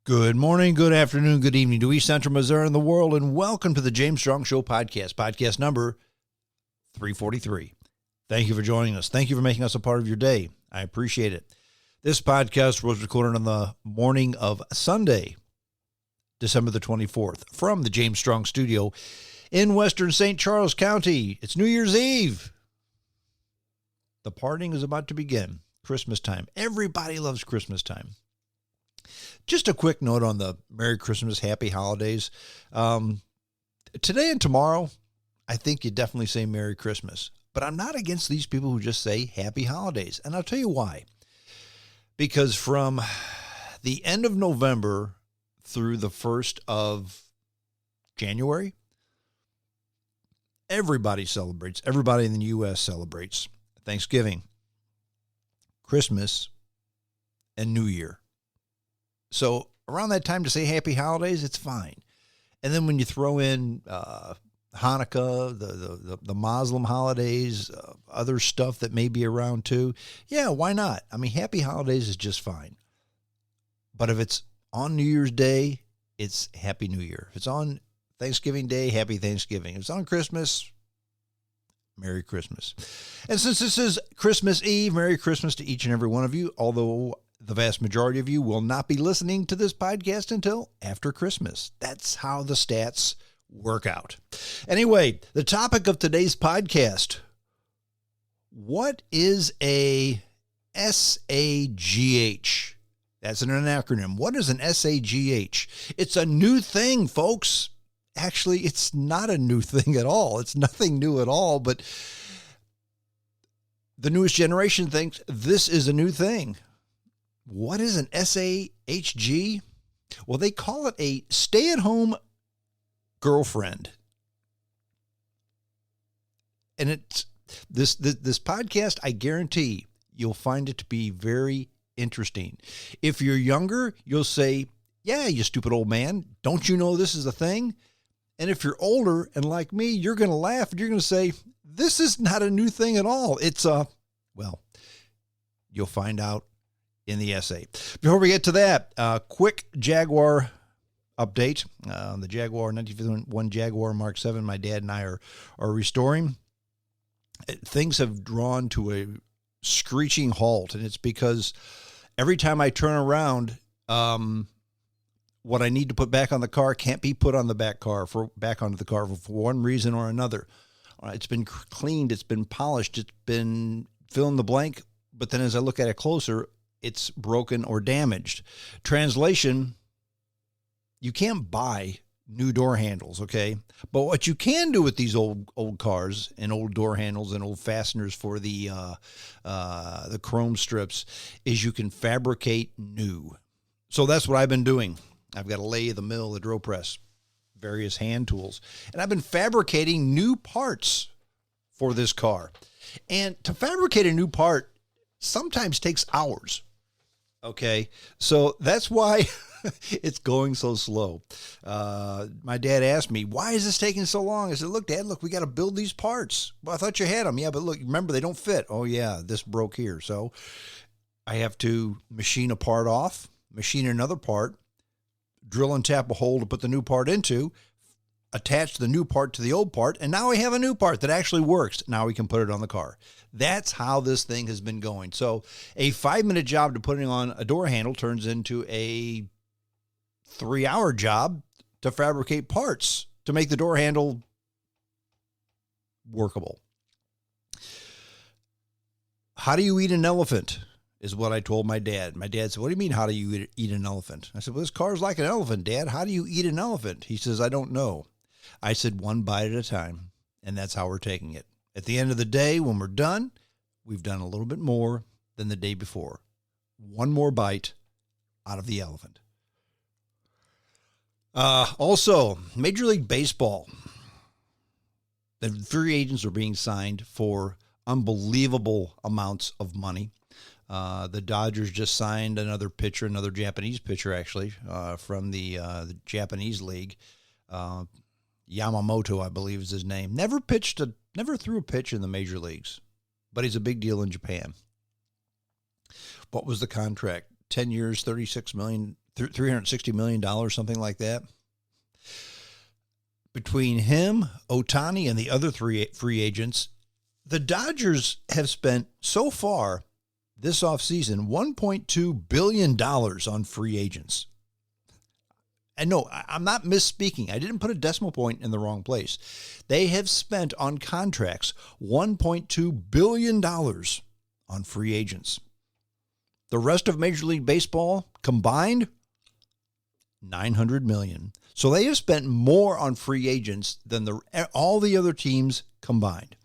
Good morning, good afternoon, good evening to East Central Missouri and the world, and welcome to the James Strong Show podcast number 343. Thank you for joining us. Thank you for making us a part of your day. I appreciate it. This podcast was recorded on the morning of Sunday, December the 24th, from the James Strong Studio in Western St. Charles County. It's New Year's Eve. The partying is about to begin. Christmas time. Everybody loves Christmas time. Just a quick note on the Merry Christmas, Happy Holidays. Today and tomorrow, I think you definitely say Merry Christmas. But I'm not against these people who just say Happy Holidays. And I'll tell you why. Because from the end of November through the 1st of January, everybody celebrates. Everybody in the U.S. celebrates Thanksgiving, Christmas, and New Year. So around that time to say Happy Holidays, it's fine. And then when you throw in Hanukkah, the Muslim holidays, other stuff that may be around too, yeah, why not? I mean, Happy Holidays is just fine. But if it's on New Year's Day, it's Happy New Year. If it's on Thanksgiving Day, Happy Thanksgiving. If it's on Christmas, Merry Christmas. And since this is Christmas Eve, Merry Christmas to each and every one of you, although the vast majority of you will not be listening to this podcast until after Christmas. That's how the stats work out. Anyway, the topic of today's podcast, what is a SAGH? That's an acronym. What is an SAGH? It's a new thing, folks. Actually, it's not a new thing at all. It's nothing new at all, but the newest generation thinks this is a new thing. What is an SAHG? Well, they call it a stay-at-home girlfriend. And it's this podcast, I guarantee you'll find it to be very interesting. If you're younger, you'll say, yeah, you stupid old man, don't you know this is a thing? And if you're older and like me, you're going to laugh and you're going to say, this is not a new thing at all. It's well, you'll find out in the essay. Before we get to that, quick Jaguar update. The Jaguar 1951 Jaguar Mark 7, my dad and I are restoring. Things have drawn to a screeching halt, and it's because every time I turn around, what I need to put back on the car can't be put on the back onto the car for one reason or another. It's been cleaned, it's been polished, it's been fill in the blank, but then as I look at it closer, it's broken or damaged. Translation, you can't buy new door handles, okay? But what you can do with these old cars and old door handles and old fasteners for the chrome strips is you can fabricate new. So that's what I've been doing. I've got a lathe, the mill, the drill press, various hand tools, and I've been fabricating new parts for this car. And to fabricate a new part sometimes takes hours. Okay, so that's why it's going so slow. My dad asked me, why is this taking so long? I said, look, Dad, we got to build these parts. Well, I thought you had them. Yeah, but look, remember, they don't fit. Oh, yeah, this broke here. So I have to machine a part off, machine another part, drill and tap a hole to put the new part into, attach the new part to the old part, and now we have a new part that actually works. Now we can put it on the car. That's how this thing has been going. So a 5-minute job to putting on a door handle turns into a 3-hour job to fabricate parts to make the door handle workable. How do you eat an elephant is what I told my dad. My dad said, what do you mean, how do you eat an elephant? I said, well, this car's like an elephant, Dad. How do you eat an elephant? He says, I don't know. I said, one bite at a time, and that's how we're taking it. At the end of the day, when we're done, we've done a little bit more than the day before. One more bite out of the elephant. Also, Major League Baseball. The free agents are being signed for unbelievable amounts of money. The Dodgers just signed another pitcher, another Japanese pitcher, actually, from the Japanese league. Yamamoto, I believe is his name. Never threw a pitch in the major leagues, but he's a big deal in Japan. What was the contract? 10 years, $36 million, $360 million, something like that. Between him, Ohtani, and the other three free agents, the Dodgers have spent so far this offseason $1.2 billion on free agents. And no, I'm not misspeaking. I didn't put a decimal point in the wrong place. They have spent on contracts $1.2 billion on free agents. The rest of Major League Baseball combined, $900 million. So they have spent more on free agents than all the other teams combined.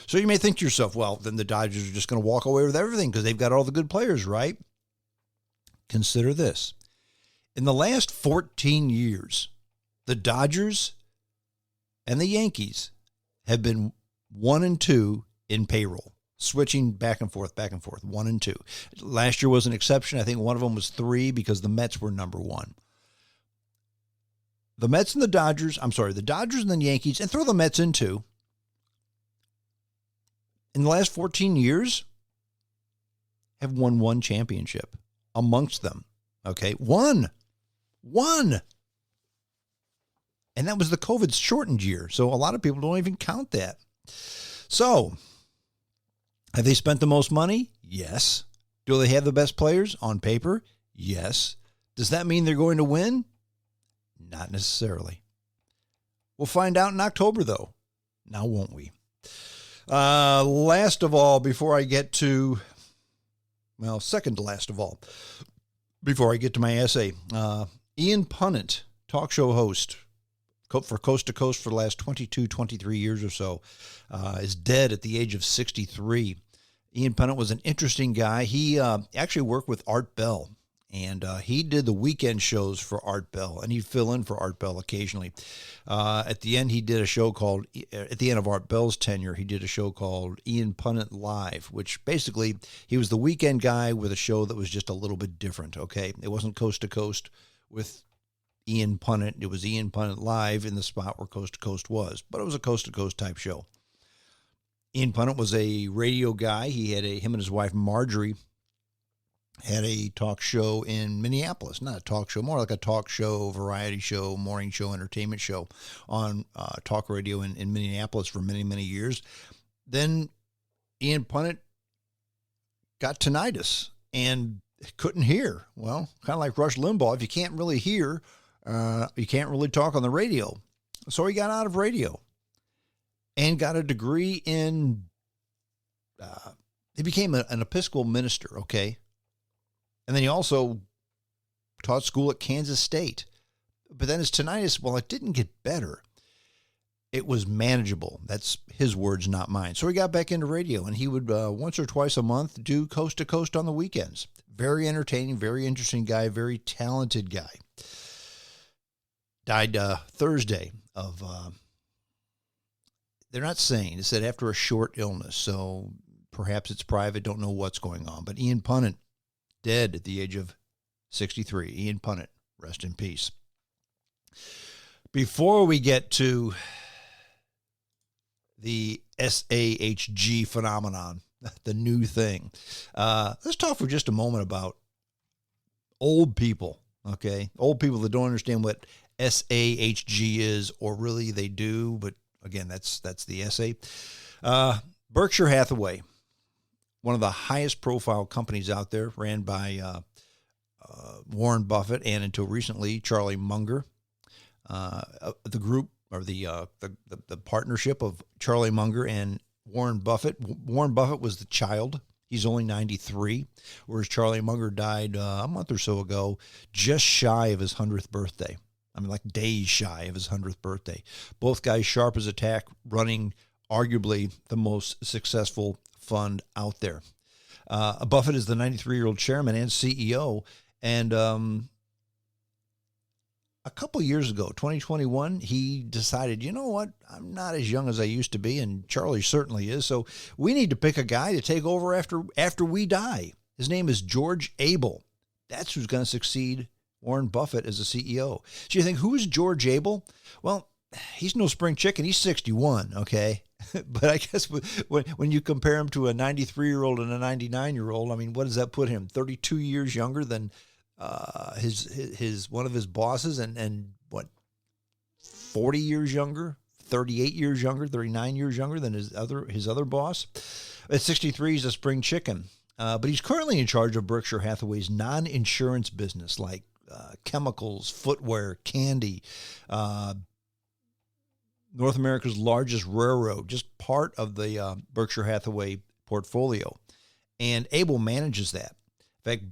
So you may think to yourself, well, then the Dodgers are just going to walk away with everything because they've got all the good players, right? Consider this. In the last 14 years, the Dodgers and the Yankees have been 1 and 2 in payroll, switching back and forth, 1 and 2. Last year was an exception. I think one of them was 3 because the Mets were number 1. The Dodgers and the Yankees, and throw the Mets in too, in the last 14 years, have won 1 championship amongst them. Okay, one. And that was the COVID shortened year. So a lot of people don't even count that. So, have they spent the most money? Yes. Do they have the best players on paper? Yes. Does that mean they're going to win? Not necessarily. We'll find out in October, though. Now, won't we? Last of all, before I get to, second to last of all, before I get to my essay, Ian Punnett, talk show host for Coast to Coast for the last 22, 23 years or so, is dead at the age of 63. Ian Punnett was an interesting guy. He actually worked with Art Bell, and he did the weekend shows for Art Bell, and he'd fill in for Art Bell occasionally. At the end, he did a show called, at the end of Art Bell's tenure, he did a show called Ian Punnett Live, which basically, he was the weekend guy with a show that was just a little bit different, okay? It wasn't Coast to Coast with Ian Punnett. It was Ian Punnett Live in the spot where Coast to Coast was, but it was a Coast to Coast type show. Ian Punnett was a radio guy. He had him and his wife Marjorie had a talk show in Minneapolis. Not a talk show, more like a talk show, variety show, morning show, entertainment show on talk radio in Minneapolis for many, many years. Then Ian Punnett got tinnitus and couldn't hear. Well, kind of like Rush Limbaugh. If you can't really hear, you can't really talk on the radio. So he got out of radio and got a degree in, he became an Episcopal minister, okay? And then he also taught school at Kansas State. But then his tinnitus, well, it didn't get better. It was manageable. That's his words, not mine. So he got back into radio, and he would once or twice a month do Coast to Coast on the weekends. Very entertaining, very interesting guy, very talented guy. Died Thursday of, they're not saying, it said after a short illness, so perhaps it's private, don't know what's going on. But Ian Punnett, dead at the age of 63. Ian Punnett, rest in peace. Before we get to the SAHG phenomenon, the new thing, let's talk for just a moment about old people, okay? Old people that don't understand what SAHG is, or really they do, but again, that's the essay. Berkshire Hathaway, one of the highest profile companies out there, ran by Warren Buffett and until recently Charlie Munger. The group, or the partnership of Charlie Munger and Warren Buffett. Warren Buffett was the child. He's only 93, whereas Charlie Munger died a month or so ago, just shy of his 100th birthday. I mean, like days shy of his 100th birthday. Both guys sharp as a tack, running arguably the most successful fund out there. Buffett is the 93-year-old chairman and CEO. And a couple years ago, 2021, he decided, you know what? I'm not as young as I used to be, and Charlie certainly is. So we need to pick a guy to take over after we die. His name is George Abel. That's who's going to succeed Warren Buffett as a CEO. So you think, who is George Abel? Well, he's no spring chicken. He's 61, okay? But I guess when you compare him to a 93-year-old and a 99-year-old, I mean, what does that put him? 32 years younger than his one of his bosses, and what, 40 years younger, 38 years younger, 39 years younger than his other boss. At 63, he's a spring chicken. But he's currently in charge of Berkshire Hathaway's non-insurance business, like chemicals, footwear, candy, North America's largest railroad, just part of the Berkshire Hathaway portfolio. And Abel manages that. In fact,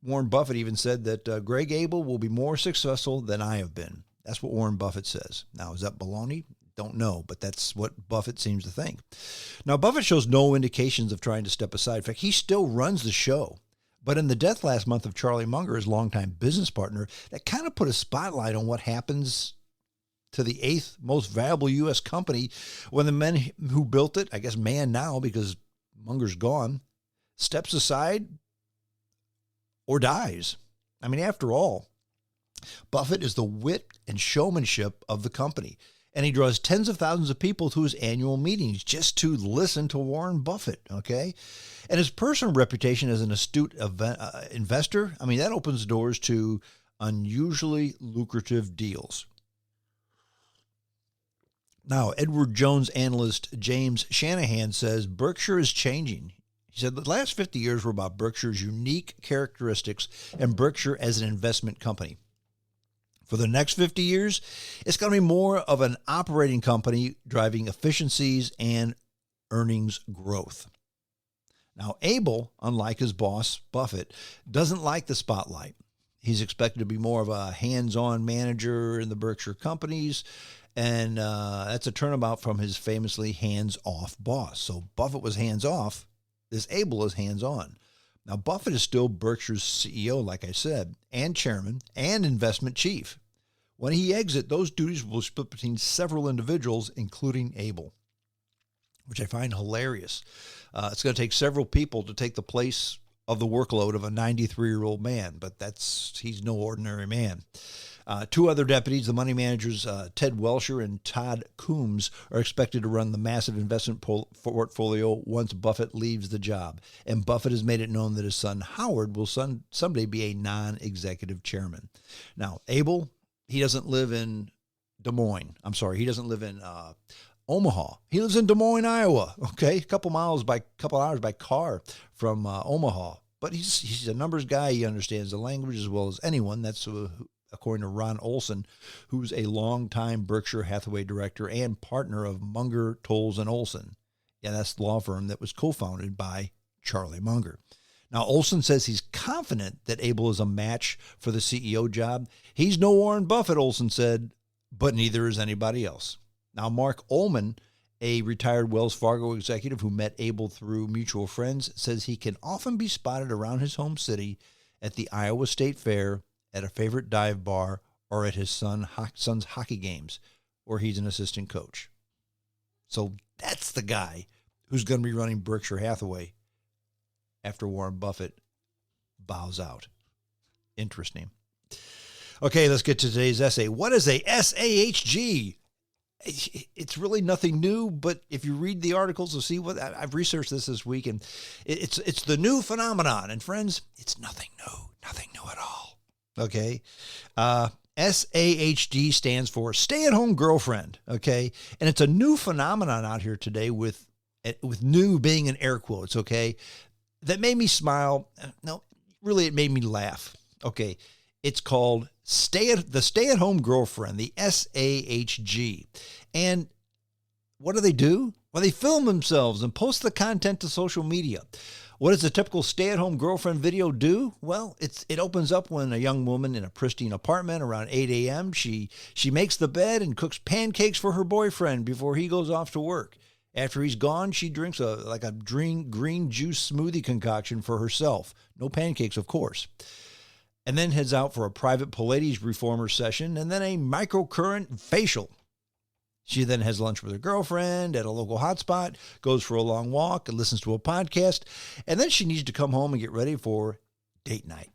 Warren Buffett even said that Greg Abel will be more successful than I have been. That's what Warren Buffett says. Now, is that baloney? Don't know, but that's what Buffett seems to think. Now, Buffett shows no indications of trying to step aside. In fact, he still runs the show. But in the death last month of Charlie Munger, his longtime business partner, that kind of put a spotlight on what happens to the 8th most valuable U.S. company when the men who built it, I guess man now because Munger's gone, steps aside or dies. I mean, after all, Buffett is the wit and showmanship of the company, and he draws tens of thousands of people to his annual meetings just to listen to Warren Buffett, okay? And his personal reputation as an astute investor, I mean, that opens doors to unusually lucrative deals. Now, Edward Jones analyst James Shanahan says Berkshire is changing. He said the last 50 years were about Berkshire's unique characteristics and Berkshire as an investment company. For the next 50 years, it's going to be more of an operating company driving efficiencies and earnings growth. Now, Abel, unlike his boss, Buffett, doesn't like the spotlight. He's expected to be more of a hands-on manager in the Berkshire companies, and that's a turnabout from his famously hands-off boss. So Buffett was hands-off. This Abel is hands-on. Now, Buffett is still Berkshire's CEO, like I said, and chairman, and investment chief. When he exits, those duties will split between several individuals, including Abel, which I find hilarious. It's going to take several people to take the place of the workload of a 93-year-old man, but he's no ordinary man. Two other deputies, the money managers Ted Welcher and Todd Coombs, are expected to run the massive investment portfolio once Buffett leaves the job. And Buffett has made it known that his son Howard will someday be a non-executive chairman. Now, Abel, he doesn't live in Des Moines. I'm sorry, he doesn't live in Omaha. He lives in Des Moines, Iowa. Okay, a couple hours by car from Omaha. But he's a numbers guy. He understands the language as well as anyone. That's according to Ron Olson, who's a longtime Berkshire Hathaway director and partner of Munger, Tolles, and Olson. Yeah, that's the law firm that was co-founded by Charlie Munger. Now, Olson says he's confident that Abel is a match for the CEO job. He's no Warren Buffett, Olson said, but neither is anybody else. Now, Mark Ullman, a retired Wells Fargo executive who met Abel through mutual friends, says he can often be spotted around his home city at the Iowa State Fair, at a favorite dive bar, or at his son's hockey games, where he's an assistant coach. So that's the guy who's going to be running Berkshire Hathaway after Warren Buffett bows out. Interesting. Okay, let's get to today's essay. What is a SAHG? It's really nothing new, but if you read the articles to see what I've researched this week, and it's the new phenomenon. And friends, it's nothing new at all. Okay. SAHG stands for stay-at-home girlfriend. Okay. And it's a new phenomenon out here today with new being in air quotes. Okay. That made me smile. No, really, it made me laugh. Okay. It's called the stay-at-home girlfriend, the SAHG. And what do? Well, they film themselves and post the content to social media. What does a typical stay-at-home girlfriend video do? Well, it opens up when a young woman in a pristine apartment around 8 a.m., she makes the bed and cooks pancakes for her boyfriend before he goes off to work. After he's gone, she drinks a green juice smoothie concoction for herself. No pancakes, of course. And then heads out for a private Pilates reformer session and then a microcurrent facial. She then has lunch with her girlfriend at a local hotspot, goes for a long walk, and listens to a podcast, and then she needs to come home and get ready for date night.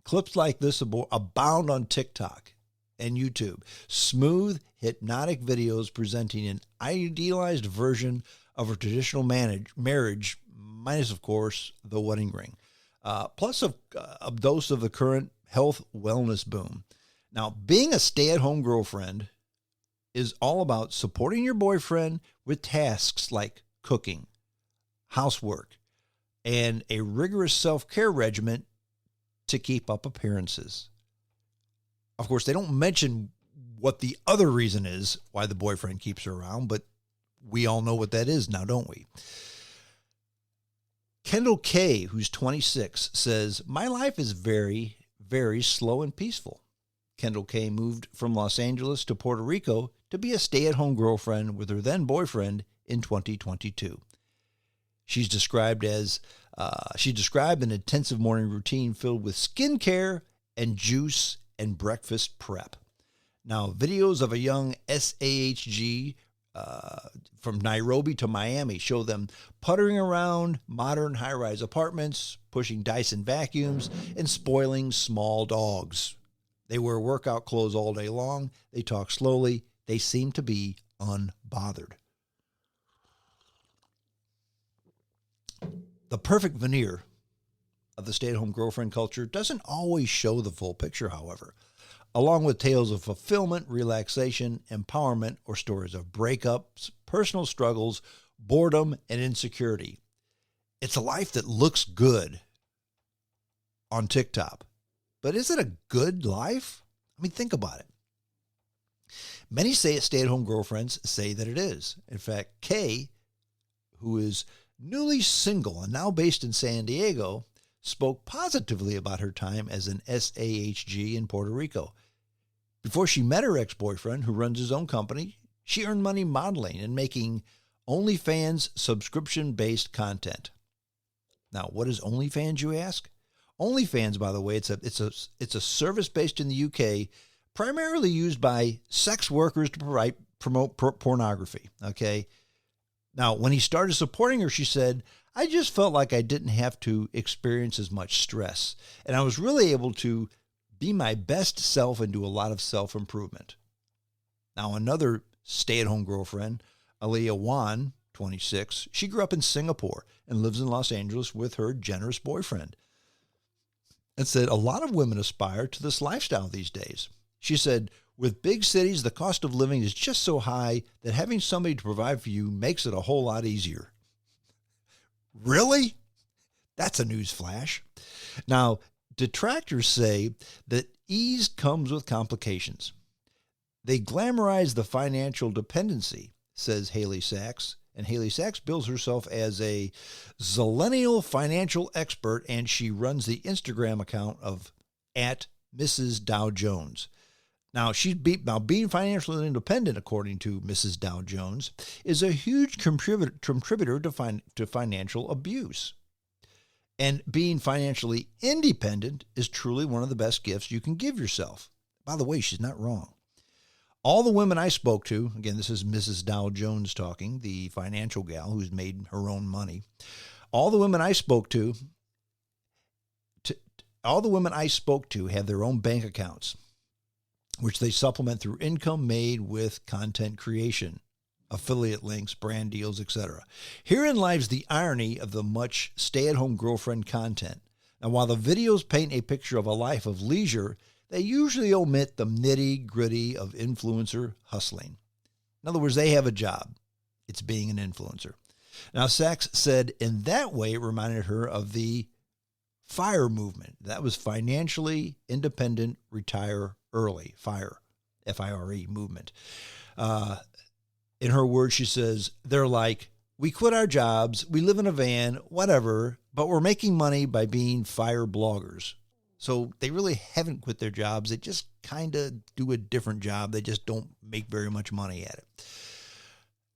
Clips like this abound on TikTok and YouTube. Smooth, hypnotic videos presenting an idealized version of a traditional marriage, minus, of course, the wedding ring. plus a dose of the current health wellness boom. Now, being a stay-at-home girlfriend is all about supporting your boyfriend with tasks like cooking, housework, and a rigorous self-care regimen to keep up appearances. Of course, they don't mention what the other reason is why the boyfriend keeps her around, but we all know what that is now, don't we? Kendall K., who's 26, says, "My life is very, very slow and peaceful." Kendall K. moved from Los Angeles to Puerto Rico to be a stay-at-home girlfriend with her then boyfriend in 2022. She described an intensive morning routine filled with skincare and juice and breakfast prep. Now, videos of a young SAHG from Nairobi to Miami show them puttering around modern high-rise apartments, pushing Dyson vacuums, and spoiling small dogs. They wear workout clothes all day long. They talk slowly. They seem to be unbothered. The perfect veneer of the stay-at-home girlfriend culture doesn't always show the full picture, however. Along with tales of fulfillment, relaxation, empowerment, or stories of breakups, personal struggles, boredom, and insecurity. It's a life that looks good on TikTok. But is it a good life? I mean, think about it. Many stay-at-home girlfriends say that it is. In fact, Kay, who is newly single and now based in San Diego, spoke positively about her time as an SAHG in Puerto Rico. Before she met her ex-boyfriend, who runs his own company, she earned money modeling and making OnlyFans subscription-based content. Now, what is OnlyFans, you ask? OnlyFans, by the way, it's a service based in the UK, primarily used by sex workers to promote pornography. Okay. Now, when he started supporting her, she said, "I just felt like I didn't have to experience as much stress, and I was really able to be my best self and do a lot of self-improvement." Now, another stay-at-home girlfriend, Aaliyah Wan, 26, she grew up in Singapore and lives in Los Angeles with her generous boyfriend, and said a lot of women aspire to this lifestyle these days. She said, "With big cities, the cost of living is just so high that having somebody to provide for you makes it a whole lot easier." Really? That's a news flash. Now, detractors say that ease comes with complications. They glamorize the financial dependency, says Haley Sachs. And Haley Sachs bills herself as a zillennial financial expert, and she runs the Instagram account of @MrsDowJones. Now, being financially independent, according to Mrs. Dow Jones, is a huge contributor to financial abuse. And being financially independent is truly one of the best gifts you can give yourself. By the way, she's not wrong. All the women I spoke to, again, this is Mrs. Dow Jones talking, the financial gal who's made her own money. All the women I spoke to have their own bank accounts, which they supplement through income made with content creation, affiliate links, brand deals, etc. Herein lies the irony of the much stay-at-home girlfriend content. And while the videos paint a picture of a life of leisure, they usually omit the nitty-gritty of influencer hustling. In other words, they have a job. It's being an influencer. Now, Sachs said in that way it reminded her of the FIRE movement. That was financially independent, retire early. FIRE, F-I-R-E movement. In her words, she says, they're like, we quit our jobs, we live in a van, whatever, but we're making money by being FIRE bloggers. So they really haven't quit their jobs. They just kind of do a different job. They just don't make very much money at it.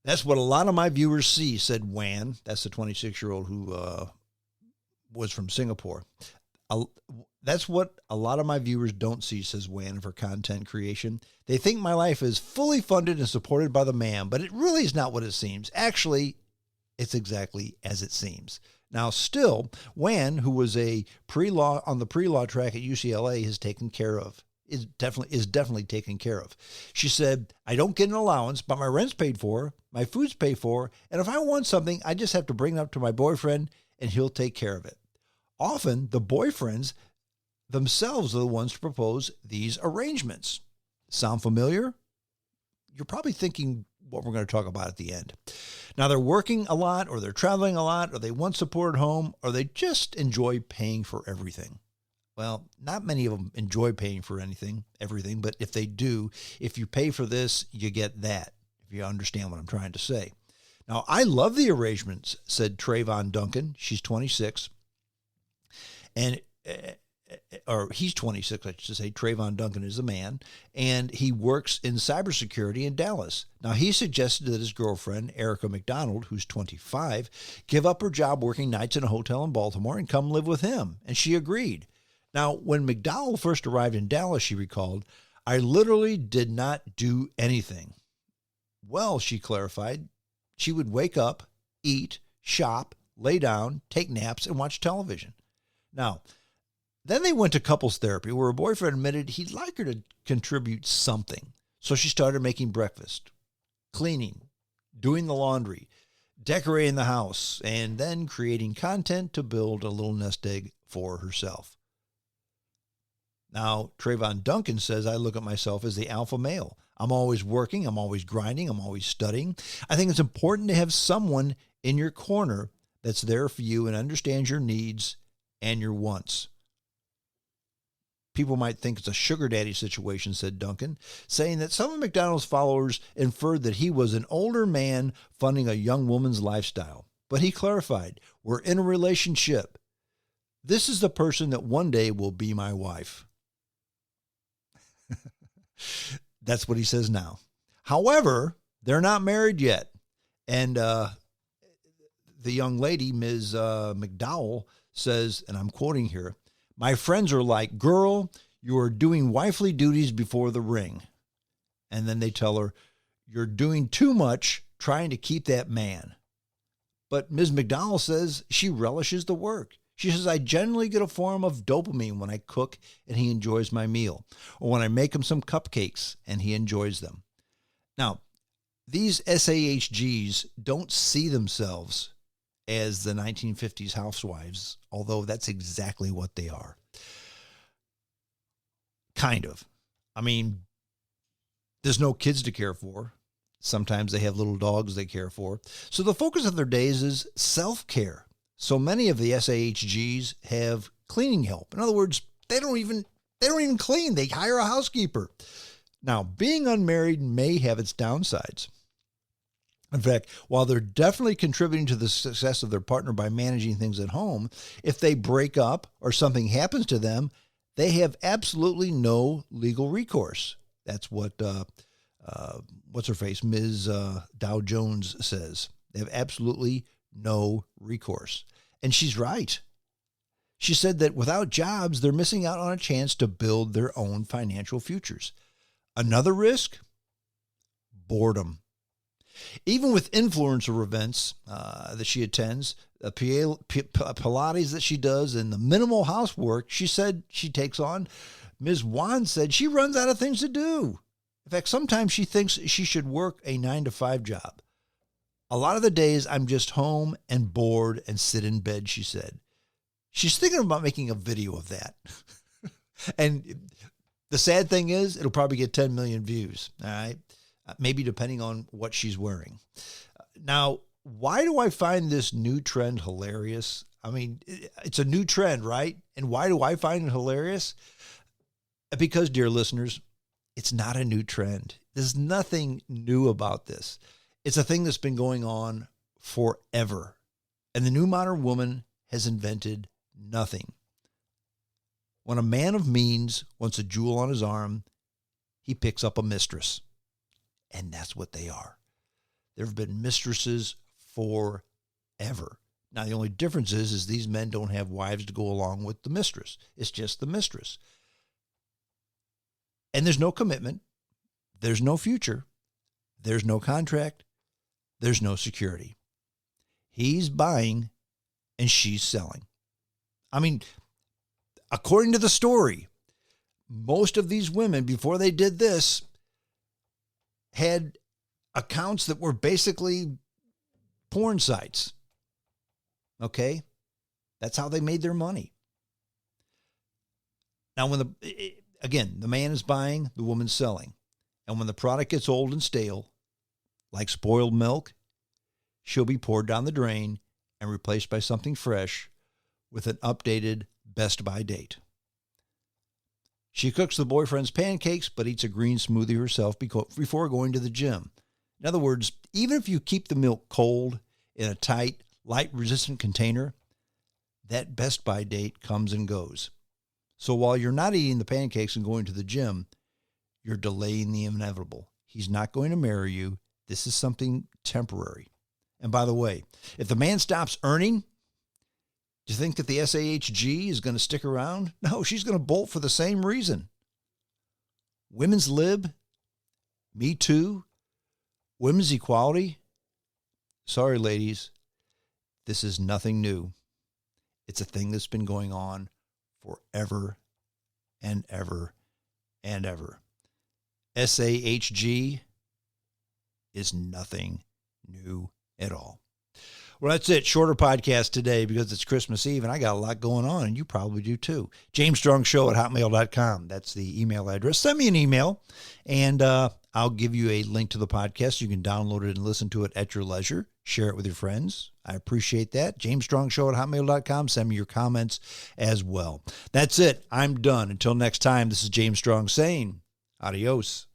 That's what a lot of my viewers see, said Wan. That's the 26-year-old who was from Singapore. That's what a lot of my viewers don't see, says Wan, for content creation. They think my life is fully funded and supported by the man, but it really is not what it seems. Actually, it's exactly as it seems. Now, still, Wan, who was on the pre-law track at UCLA, is definitely taken care of. She said, I don't get an allowance, but my rent's paid for, my food's paid for, and if I want something, I just have to bring it up to my boyfriend, and he'll take care of it. Often the boyfriends themselves are the ones to propose these arrangements. Sound familiar? You're probably thinking what we're going to talk about at the end. Now, they're working a lot, or they're traveling a lot, or they want support at home, or they just enjoy paying for everything. Well, not many of them enjoy paying for everything, but if they do, if you pay for this, you get that, if you understand what I'm trying to say. Now, I love the arrangements, said Trayvon Duncan. She's 26. Or he's 26, I should say. Trayvon Duncan is a man, and he works in cybersecurity in Dallas. Now, he suggested that his girlfriend, Erica McDonald, who's 25, give up her job working nights in a hotel in Baltimore and come live with him, and she agreed. Now, when McDowell first arrived in Dallas, she recalled, I literally did not do anything. Well, she clarified, she would wake up, eat, shop, lay down, take naps, and watch television. Now, then they went to couples therapy where her boyfriend admitted he'd like her to contribute something. So she started making breakfast, cleaning, doing the laundry, decorating the house, and then creating content to build a little nest egg for herself. Now, Trayvon Duncan says, I look at myself as the alpha male. I'm always working. I'm always grinding. I'm always studying. I think it's important to have someone in your corner that's there for you and understands your needs and your wants. People might think it's a sugar daddy situation, said Duncan, saying that some of McDonald's followers inferred that he was an older man funding a young woman's lifestyle. But he clarified, we're in a relationship. This is the person that one day will be my wife. That's what he says now. However, they're not married yet. And the young lady, Ms. McDowell, says, and I'm quoting here, my friends are like, girl, you are doing wifely duties before the ring. And then they tell her, you're doing too much trying to keep that man. But Ms. McDowell says she relishes the work. She says, I generally get a form of dopamine when I cook and he enjoys my meal, or when I make him some cupcakes and he enjoys them. Now, these SAHGs don't see themselves as the 1950s housewives, although that's exactly what they are. Kind of. I mean, there's no kids to care for. Sometimes they have little dogs they care for. So the focus of their days is self-care. So many of the SAHGs have cleaning help. In other words, they don't even clean. They hire a housekeeper. Now, being unmarried may have its downsides. In fact, while they're definitely contributing to the success of their partner by managing things at home, if they break up or something happens to them, they have absolutely no legal recourse. That's what, what's her face, Ms. Dow Jones says. They have absolutely no recourse. And she's right. She said that without jobs, they're missing out on a chance to build their own financial futures. Another risk? Boredom. Even with influencer events that she attends, Pilates that she does, and the minimal housework she said she takes on, Ms. Wan said she runs out of things to do. In fact, sometimes she thinks she should work a 9-to-5 job. A lot of the days I'm just home and bored and sit in bed, she said. She's thinking about making a video of that. And the sad thing is, it'll probably get 10 million views, all right? Maybe depending on what she's wearing. Now, why do I find this new trend hilarious? I mean, it's a new trend, right? And why do I find it hilarious? Because, dear listeners, it's not a new trend. There's nothing new about this. It's a thing that's been going on forever. And the new modern woman has invented nothing. When a man of means wants a jewel on his arm, he picks up a mistress. And that's what they are. There have been mistresses forever. Now, the only difference is these men don't have wives to go along with the mistress. It's just the mistress. And there's no commitment. There's no future. There's no contract. There's no security. He's buying and she's selling. I mean, according to the story, most of these women, before they did this, had accounts that were basically porn sites. Okay? That's how they made their money. Now, when the man is buying, the woman's selling. And when the product gets old and stale, like spoiled milk, she'll be poured down the drain and replaced by something fresh with an updated best by date. She cooks the boyfriend's pancakes, but eats a green smoothie herself before going to the gym. In other words, even if you keep the milk cold in a tight, light-resistant container, that best by date comes and goes. So while you're not eating the pancakes and going to the gym, you're delaying the inevitable. He's not going to marry you. This is something temporary. And by the way, if the man stops earning, do you think that the SAHG is going to stick around? No, she's going to bolt for the same reason. Women's lib, Me Too, women's equality. Sorry, ladies, this is nothing new. It's a thing that's been going on forever and ever and ever. SAHG is nothing new at all. Well, that's it. Shorter podcast today because it's Christmas Eve and I got a lot going on and you probably do too. JamesStrongShow@hotmail.com. That's the email address. Send me an email and I'll give you a link to the podcast. You can download it and listen to it at your leisure. Share it with your friends. I appreciate that. JamesStrongShow@hotmail.com. Send me your comments as well. That's it. I'm done. Until next time, this is James Strong saying adios.